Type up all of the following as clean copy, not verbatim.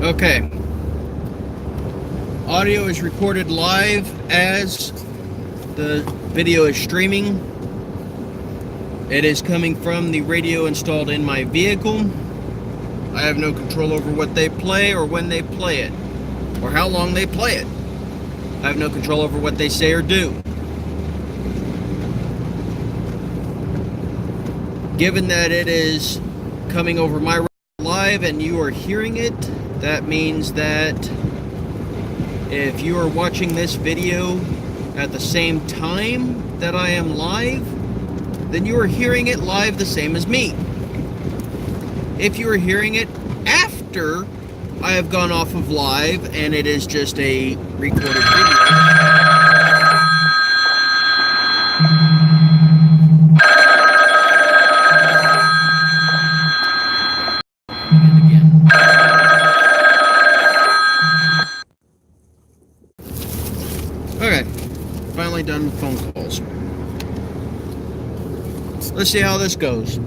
Okay. Audio is recorded live as the video is streaming. It is coming from the radio installed in my vehicle. I have no control over what they play or when they play it, or how long they play it. I have no control over what they say or do. Given that it is coming over my live and you are hearing it, that means that if you are watching this video at the same time that I am live, then you are hearing it live the same as me. If you are hearing it after I have gone off of live and it is just a recorded video, okay, finally done with phone calls. Let's see how this goes.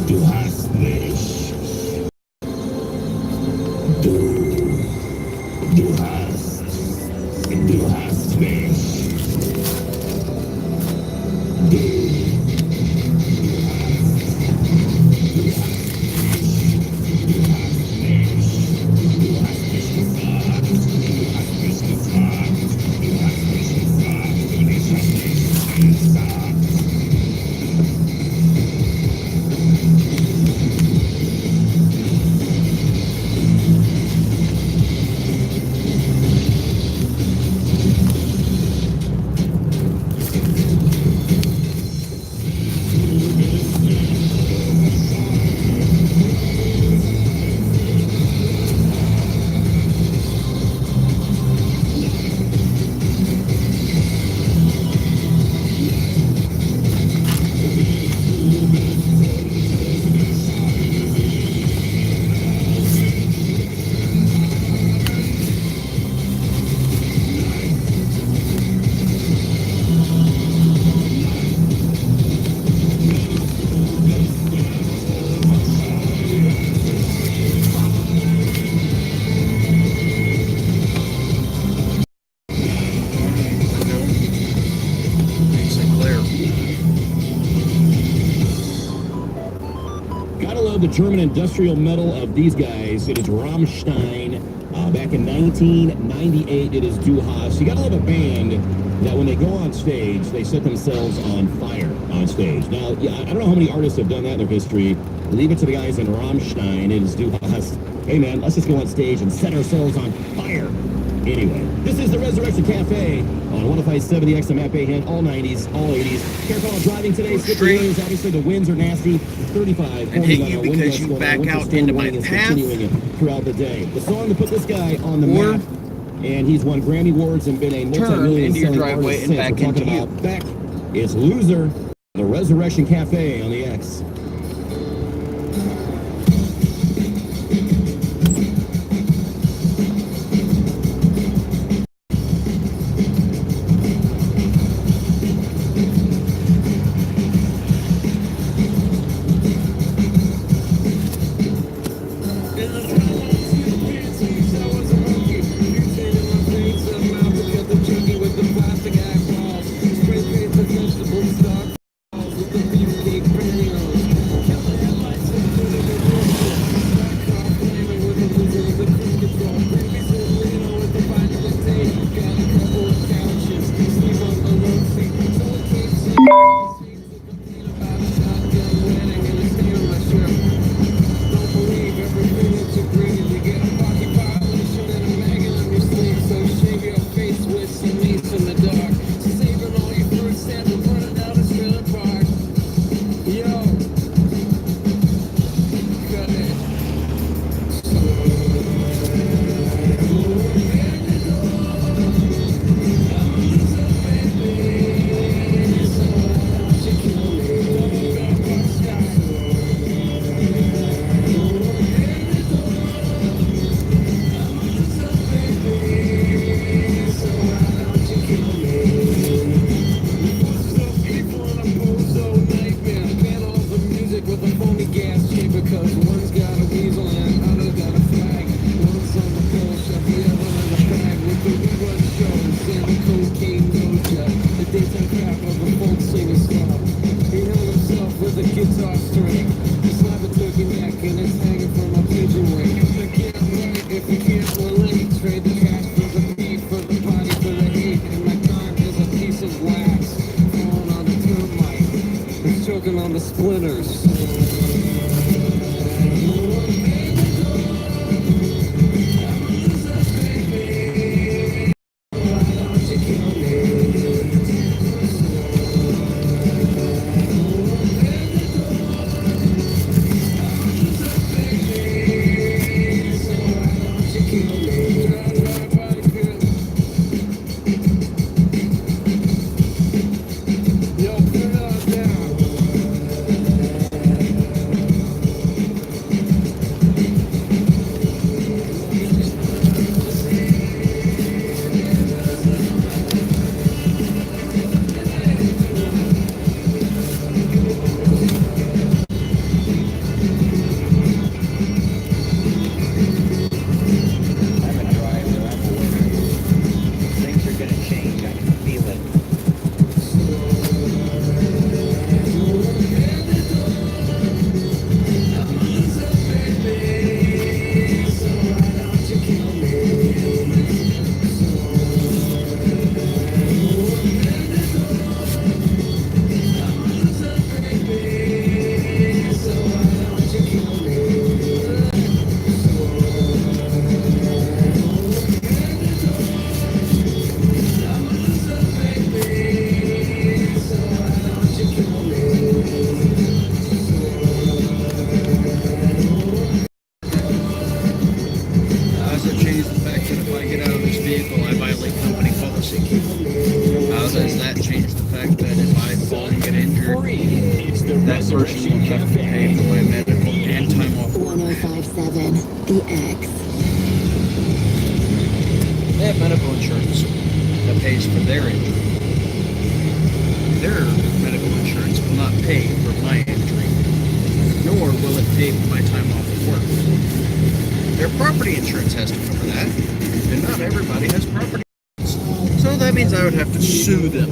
Du hast mich. Du hast mich. The German industrial metal of these guys. It is Rammstein. Back in 1998, it is Du Hast. You got to love a band that when they go on stage, they set themselves on fire on stage. Now, yeah, I don't know how many artists have done that in their history. Leave it to the guys in Rammstein. It is Du Hast. Hey, man, let's just go on stage and set ourselves on fire. Anyway, this is the Resurrection Cafe on 105.7 XM at Bayhand, all 90s, all 80s. Careful on driving today. Slippery winds. Obviously, the winds are nasty. 35. And hit you because you back out into my path. Throughout the day. The song to put this guy on the map, and he's won Grammy Awards and been a multi-million selling artist since. We're talking about Beck. It's Loser, the Resurrection Cafe on the X. On the splinters. that person will have to pay for my medical and time off work. 1057, the X. They have medical insurance that pays for their injury. Their medical insurance will not pay for my injury, nor will it pay for my time off of work. Their property insurance has to cover that, and not everybody has property insurance. So that means I would have to sue them.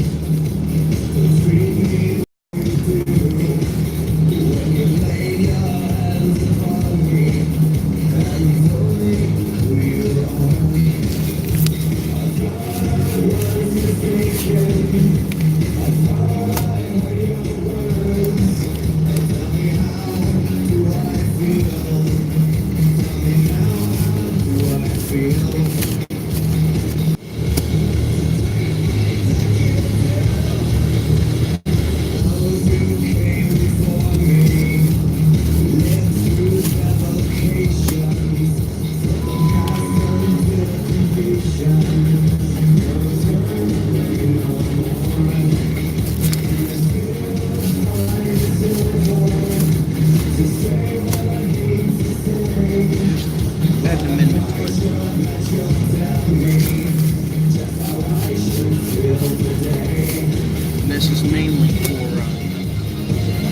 This is mainly for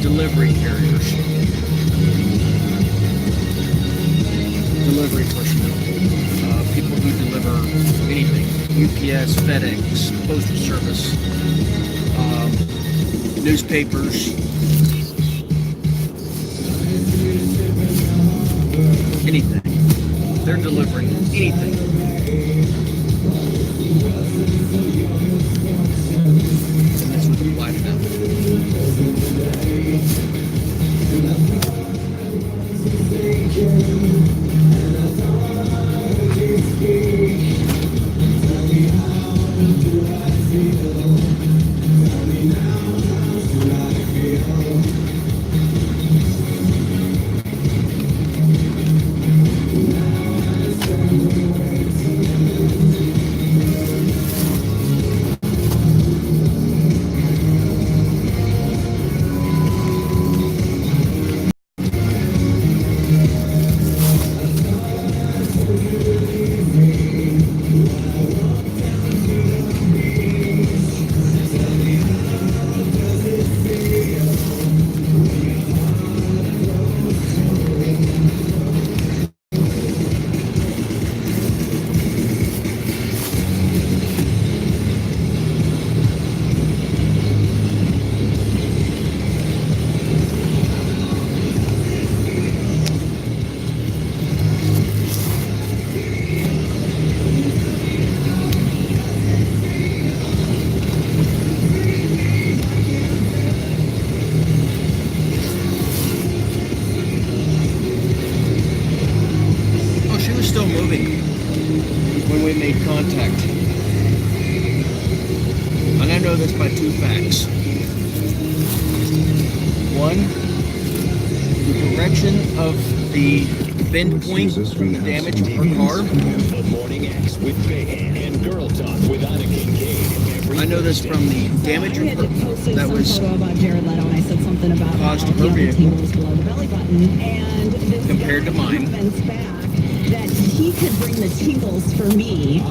delivery carriers, delivery personnel, people who deliver anything, UPS, FedEx, Postal Service, newspapers, anything. They're delivering anything. And this would apply to them. we made contact. And I know this by two facts. One, the direction of the bend point from the damage of her car. The Morning X with Big and Girl Talk with Anna Kincaid. I know this from the damage of her, that was about Jared Leto, and I said something about caused to how her the vehicle tingles below the belly button, and this compared to guy mine. comments back that he could bring the tingles for me.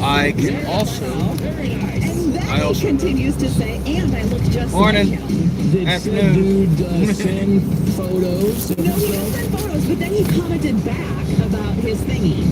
I can also. And then I also- he continues to say, and I look just Morning. like him. Did Afternoon. said dude send photos? No, he didn't send photos, but then he commented back about his thingy.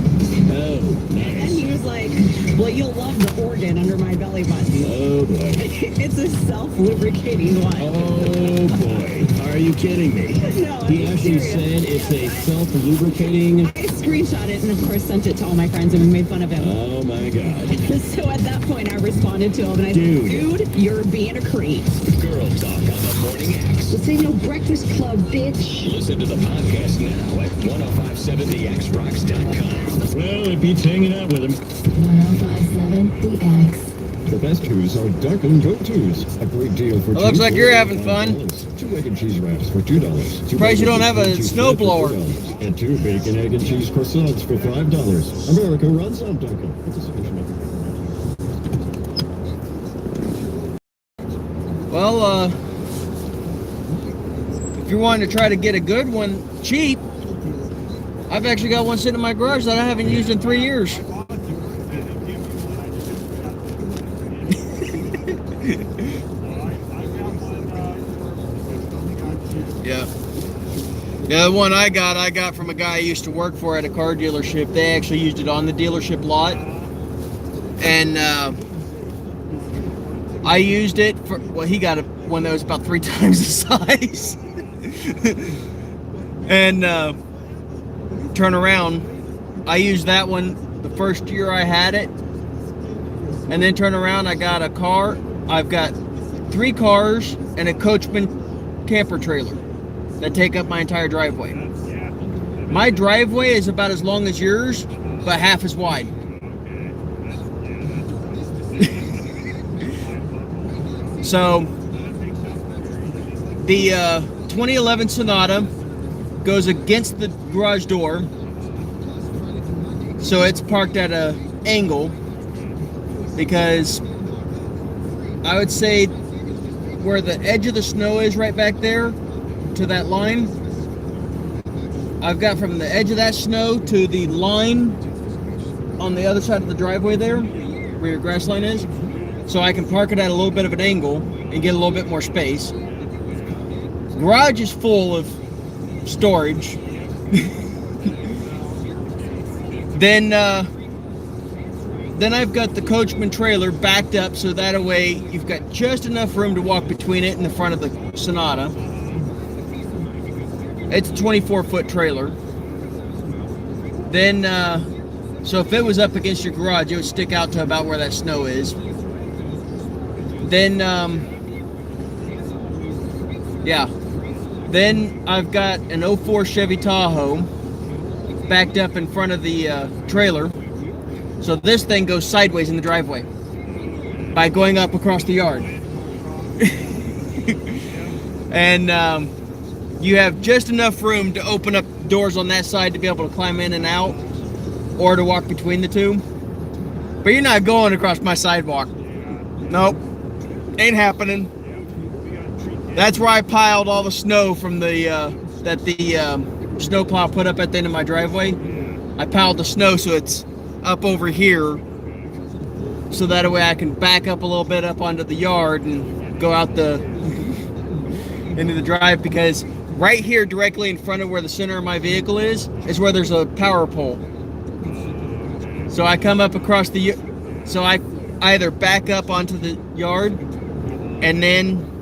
Oh, And nice. he was like, well, you'll love the organ under my belly button. Oh, boy. It's a self-lubricating one. Oh, boy. Are you kidding me? No, He I'm actually serious. said it's a self-lubricating... I screenshot it and, of course, sent it to all my friends, and we made fun of him. Oh, my God. So at that point, I responded to him, and I Dude. said, dude, you're being a creep. Girl Talk on the Morning X. This ain't no breakfast club, bitch. Listen to the podcast now at 1057thexrocks.com. Well, it beats hanging out with him. 1057 The X. The best twos are Darkland Go-Tos. A great deal for It looks like you're having fun. Two egg and cheese wraps for $2. Surprised you don't have a snowblower. And two bacon, egg, and cheese croissants for $5. America runs on Darkland. Well, if you're wanting to try to get a good one cheap, I've actually got one sitting in my garage that I haven't used in 3 years. Yeah. Yeah, the one I got from a guy I used to work for at a car dealership. They actually used it on the dealership lot. And I used it for, well, he got one that was about 3 times the size. And turn around, I used that one the first year I had it. And then turn around, I got a car. I've got 3 cars and a Coachman camper trailer that take up my entire driveway. My driveway is about as long as yours, but half as wide. So the 2011 Sonata goes against the garage door, so it's parked at an angle, because I would say where the edge of the snow is right back there to that line, I've got from the edge of that snow to the line on the other side of the driveway there, where your grass line is, so I can park it at a little bit of an angle and get a little bit more space. Garage is full of storage. Then I've got the Coachman trailer backed up, so that way you've got just enough room to walk between it and the front of the Sonata. It's a 24-foot trailer. Then, so if it was up against your garage, it would stick out to about where that snow is. Then, yeah. Then I've got an 04 Chevy Tahoe backed up in front of the trailer. So this thing goes sideways in the driveway by going up across the yard. And you have just enough room to open up doors on that side to be able to climb in and out, or to walk between the two. But you're not going across my sidewalk. Nope. Ain't happening. That's where I piled all the snow from the snowplow put up at the end of my driveway. I piled the snow so it's up over here, so that way I can back up a little bit up onto the yard and go out the into the drive, because right here directly in front of where the center of my vehicle is where there's a power pole. So I come up across so I either back up onto the yard and then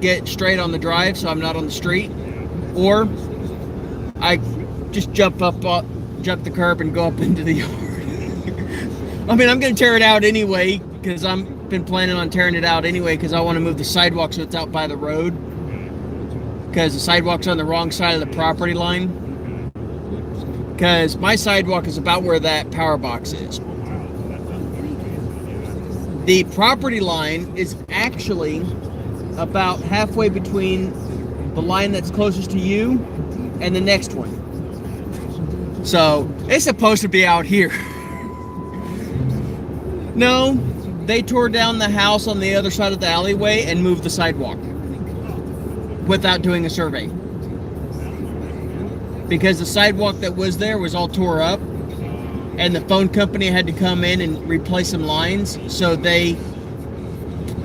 get straight on the drive so I'm not on the street, or I just jump the curb and go up into the yard. I mean, I'm going to tear it out anyway, because I've been planning on tearing it out anyway, because I want to move the sidewalk so it's out by the road, because the sidewalk's on the wrong side of the property line, because my sidewalk is about where that power box is. The property line is actually about halfway between the line that's closest to you and the next one. So it's supposed to be out here. No, they tore down the house on the other side of the alleyway and moved the sidewalk without doing a survey. Because the sidewalk that was there was all tore up, and the phone company had to come in and replace some lines, so they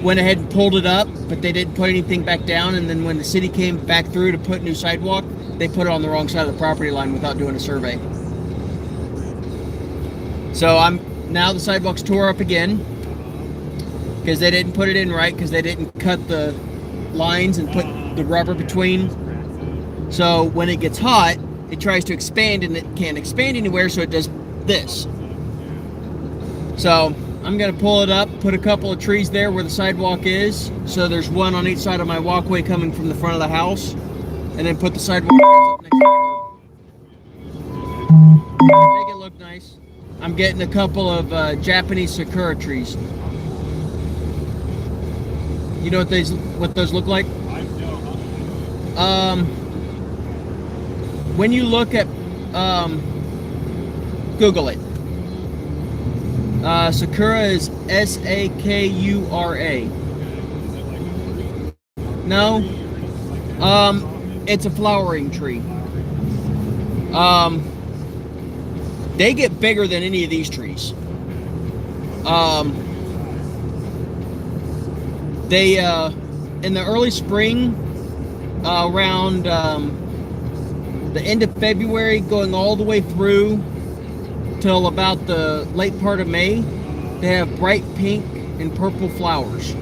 went ahead and pulled it up, but they didn't put anything back down. And then when the city came back through to put new sidewalk, they put it on the wrong side of the property line without doing a survey. So now the sidewalk's tore up again because they didn't put it in right, because they didn't cut the lines and put the rubber between. So when it gets hot, it tries to expand, and it can't expand anywhere, so it does this. So I'm going to pull it up, put a couple of trees there where the sidewalk is, so there's one on each side of my walkway coming from the front of the house, and then put the sidewalk up next to it. Make it look nice. I'm getting a couple of Japanese sakura trees. You know what those look like? When you look at Google it. Sakura is S-A-K-U-R-A. No. It's a flowering tree. They get bigger than any of these trees. They in the early spring, around the end of February, going all the way through till about the late part of May, they have bright pink and purple flowers.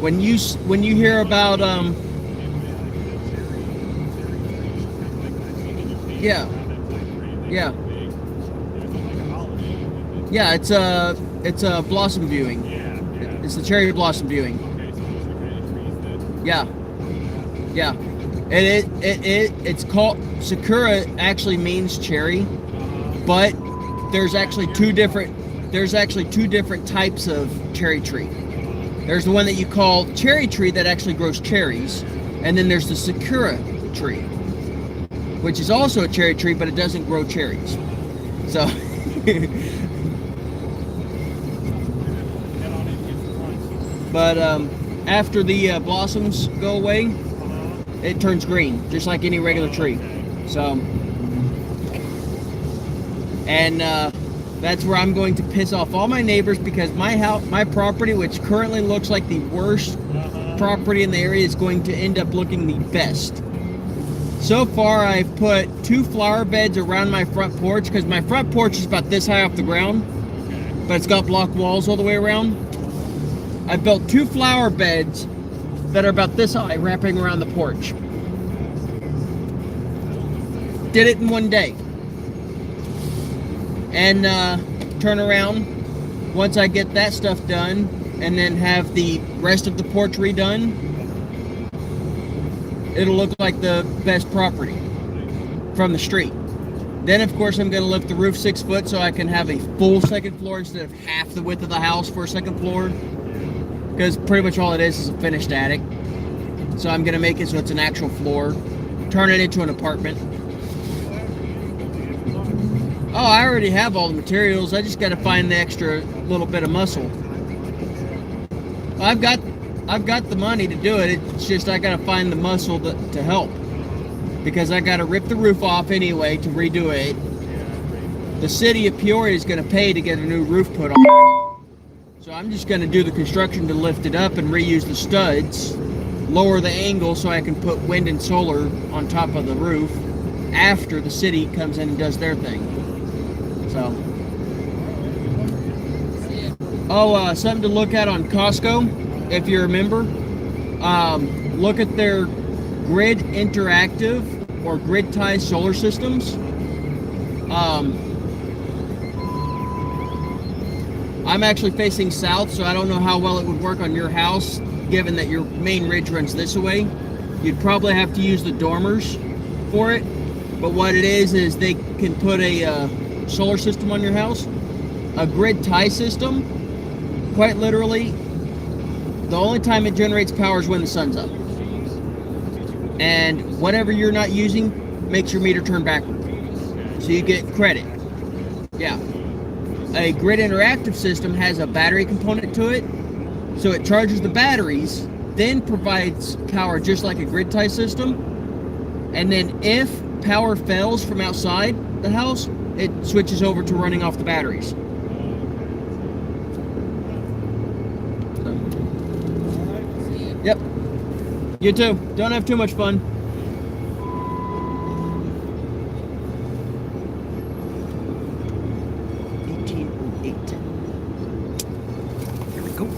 When you hear about yeah, it's a blossom viewing. It's the cherry blossom viewing. Yeah. And it's called Sakura. Actually means cherry, but there's actually two different types of cherry tree. There's the one that you call cherry tree that actually grows cherries, and then there's the Sakura tree, which is also a cherry tree, but it doesn't grow cherries. So but after the blossoms go away, it turns green, just like any regular tree. So, and that's where I'm going to piss off all my neighbors, because my property, which currently looks like the worst property in the area, is going to end up looking the best. So far, I've put 2 flower beds around my front porch, because my front porch is about this high off the ground, but it's got block walls all the way around. I built 2 flower beds that are about this high, wrapping around the porch. Did it in one day. And turn around, once I get that stuff done, and then have the rest of the porch redone, it'll look like the best property from the street. Then, of course, I'm going to lift the roof 6 foot so I can have a full second floor instead of half the width of the house for a second floor. Because pretty much all it is a finished attic. So I'm going to make it so it's an actual floor. Turn it into an apartment. Oh, I already have all the materials. I just got to find the extra little bit of muscle. I've got the money to do it. It's just I got to find the muscle to help. Because I got to rip the roof off anyway to redo it. The city of Peoria is going to pay to get a new roof put on. So I'm just going to do the construction to lift it up and reuse the studs, lower the angle so I can put wind and solar on top of the roof after the city comes in and does their thing. So, something to look at on Costco, if you remember. Look at their grid interactive or grid tie solar systems. I'm actually facing south, so I don't know how well it would work on your house, given that your main ridge runs this way. You'd probably have to use the dormers for it, but what it is they can put a solar system on your house. A grid tie system quite literally, the only time it generates power is when the sun's up. And whatever you're not using makes your meter turn backward. So you get credit. Yeah. A grid interactive system has a battery component to it. So it charges the batteries, then provides power just like a grid tie system. And then if power fails from outside the house, it switches over to running off the batteries. Yep. You too. Don't have too much fun. Here we go.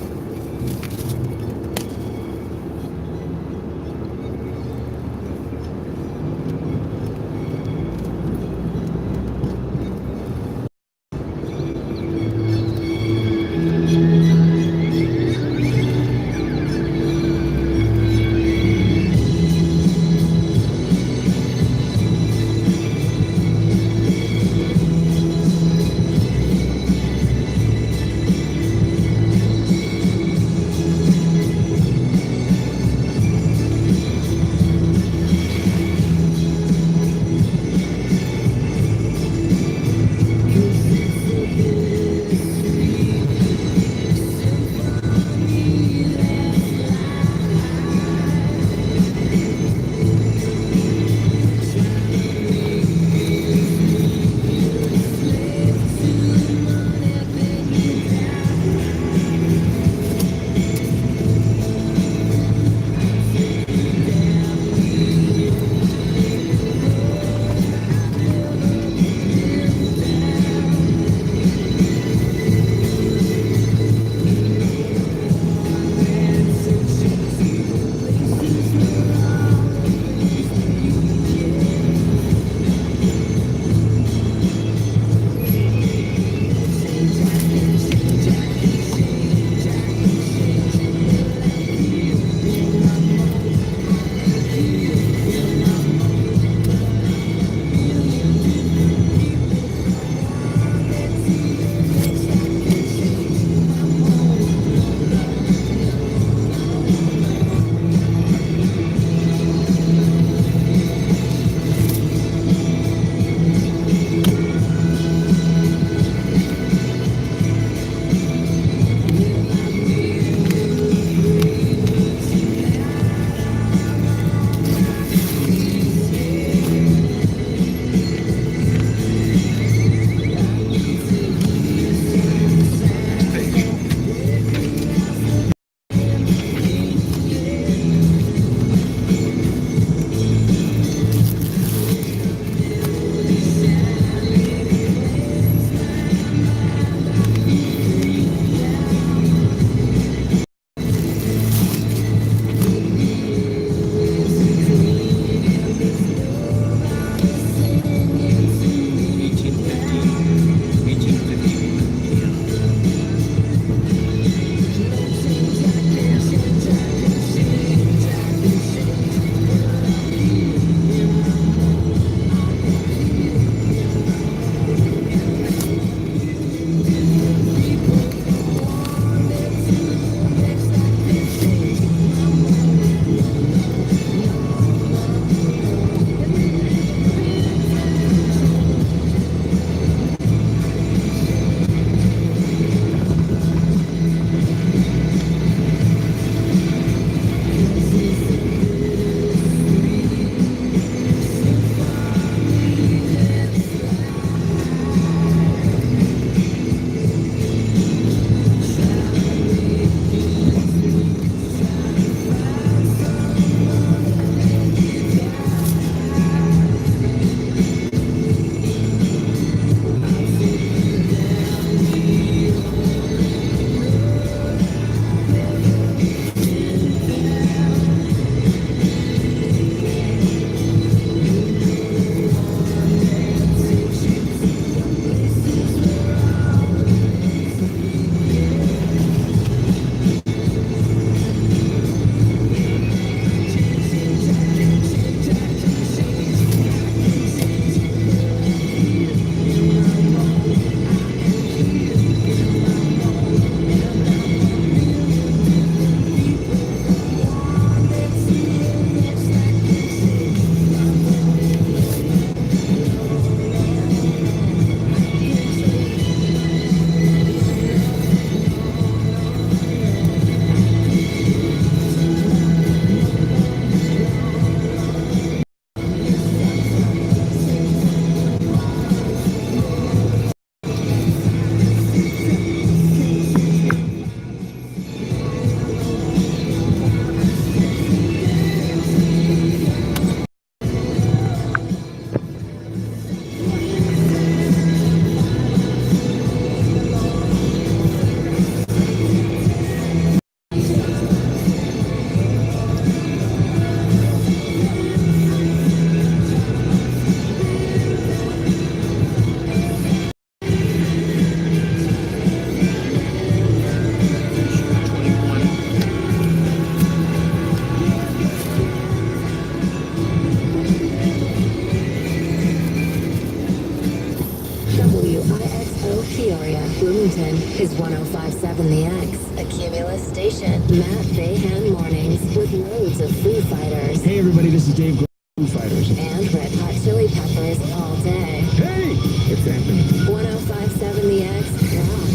Peoria. Bloomington is 105.7 The X, a Cumulus station. Matt Bayhan mornings with loads of Foo Fighters. Hey everybody, this is Dave Grohl, Foo Fighters. And Red Hot Chili Peppers all day. Hey! What's happening? 105.7 The X rocks.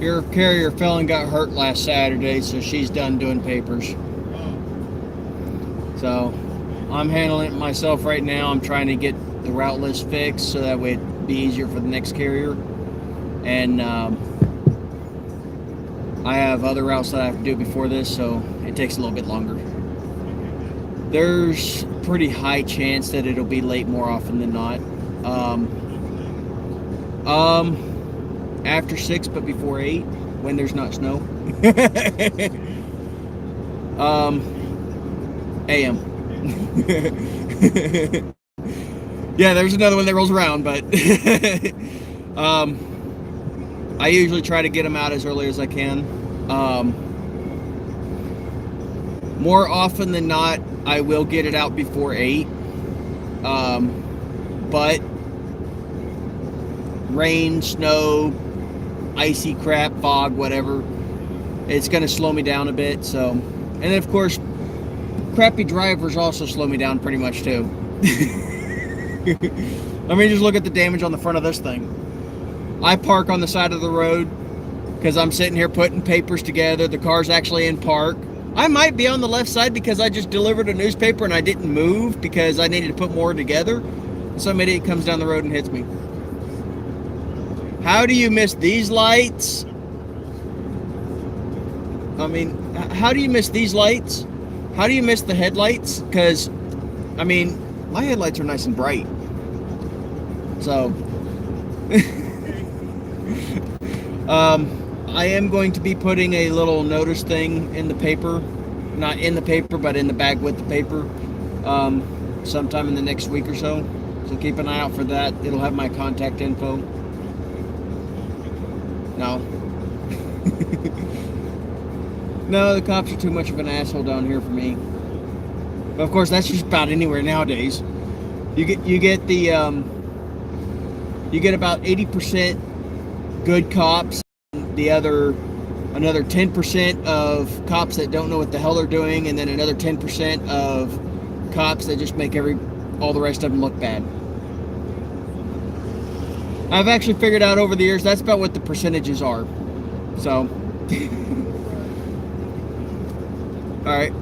Your carrier fell and got hurt last Saturday, so she's done doing papers. So I'm handling it myself right now. I'm trying to get the route list fixed so that way it'd be easier for the next carrier. And I have other routes that I have to do before this, so it takes a little bit longer. There's a pretty high chance that it'll be late more often than not. After 6 but before 8 when there's not snow. AM. Yeah, there's another one that rolls around, but I usually try to get them out as early as I can. More often than not, I will get it out before 8. But rain, snow, icy crap, fog, whatever, it's going to slow me down a bit. So, and then of course, crappy drivers also slow me down pretty much too. I mean, just look at the damage on the front of this thing. I park on the side of the road because I'm sitting here putting papers together. The car's actually in park. I might be on the left side because I just delivered a newspaper and I didn't move because I needed to put more together. Some idiot comes down the road and hits me. How do you miss these lights? I mean, how do you miss these lights? How do you miss the headlights? Because, I mean, my headlights are nice and bright. So, I am going to be putting a little notice thing in the paper. Not in the paper, but in the bag with the paper. Sometime in the next week or so. So keep an eye out for that. It'll have my contact info. No. No, the cops are too much of an asshole down here for me. But of course, that's just about anywhere nowadays. You get the you get about 80% good cops, another 10% of cops that don't know what the hell they're doing, and then another 10% of cops that just make all the rest of them look bad. I've actually figured out over the years that's about what the percentages are. So, all right.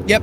Yep.